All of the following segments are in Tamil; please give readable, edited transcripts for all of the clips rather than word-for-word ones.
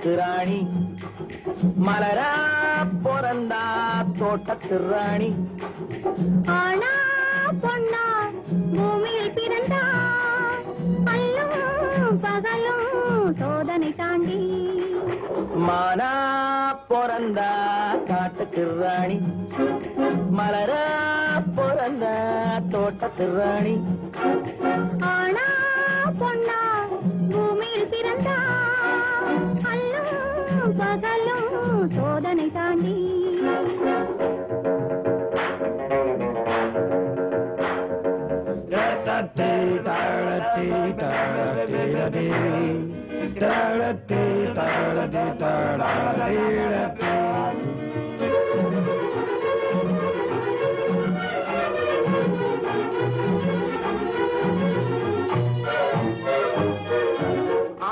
காட்டுக்கு ராணி மலரா பிறந்தா தோட்டத்து ராணி ஆனா பொண்ணா பூமியில் பிறந்தா அல்லும் பகலும் சோதனை தாண்டி மானா பிறந்தா காட்டுக்கு ராணி மலரா பிறந்தா தோட்டத்து ராணி ஆனா பொண்ணா பூமியில் பிறந்தா அல்லும் பகலும் சோதனை தாண்டி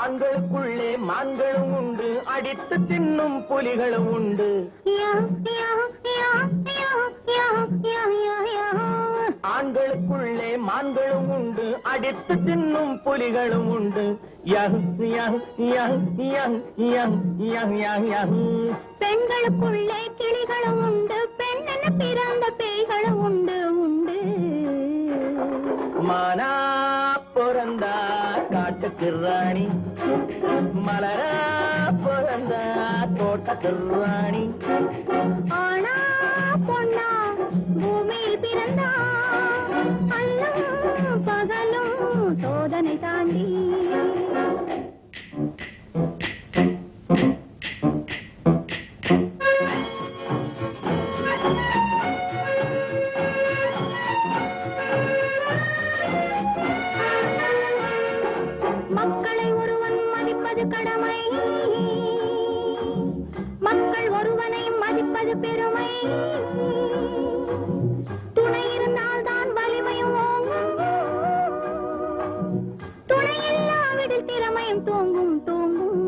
ஆண்களுக்குள்ளே மான்களும் உண்டு அடித்து தின்னும் புலிகளும் உண்டு ஆண்களுக்குள்ளே மான்களும் உண்டு அடித்து தின்னும் புலிகளும் உண்டு பெண்களுக்குள்ளே கிளிகளும் உண்டு பெண்ணென பிறந்த பேய்களும் உண்டு உண்டு மானா பிறந்தா காட்டுக்கு ராணி மலரா பிறந்தா தோட்டத்து ராணி ஆனா பொண்ணா பூமியில் பிறந்தா அல்லும் பகலும் சோதனை தாண்டி மக்களை ஒருவன் மதிப்பது கடமை மக்கள் ஒருவனை மதிப்பது பெருமை துணை இருந்தால் தான் வலிமையும் ஓங்கும் துணை இல்லாவிடில் திறமையும் தூங்கும் தூங்கும்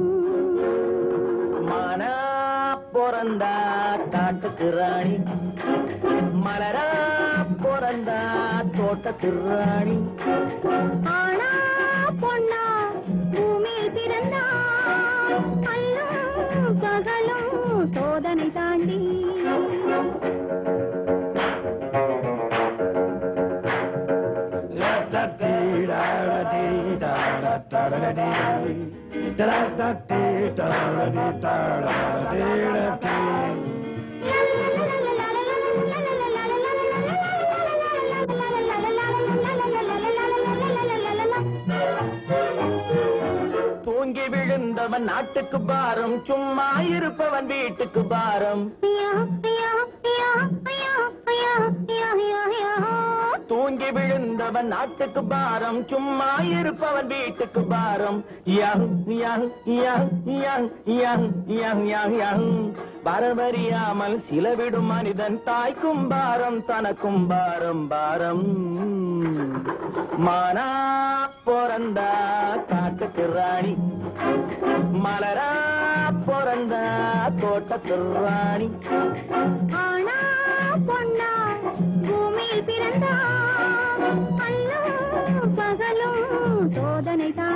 மானா பிறந்தா காட்டுக்கு ராணி மலரா பிறந்தா தோட்டத்து ராணி ஆனா பொண்ணா பூமியில் பிறந்தா அல்லும் பகலும் சோதனை தாண்டி தூங்கி விழுந்தவன் நாட்டுக்கு பாரம் சும்மா இருப்பவன் வீட்டுக்கு பாரம் தூங்கி விழுந்தவன் நாட்டுக்கு பாரம் சும்மா இருப்பவன் வீட்டுக்கு பாரம் வரவறியாமல் சிலவிடும் மனிதன் தாய்க்கும் பாரம் தனக்கும் பாரம் பாரம் மானா பிறந்தா காட்டுக்கு ராணி மலரா பிறந்தா தோட்டத்து ராணி ஆனா பொண்ணா பூமியில் பிறந்தா அல்லும் பகலும் சோதனை தான்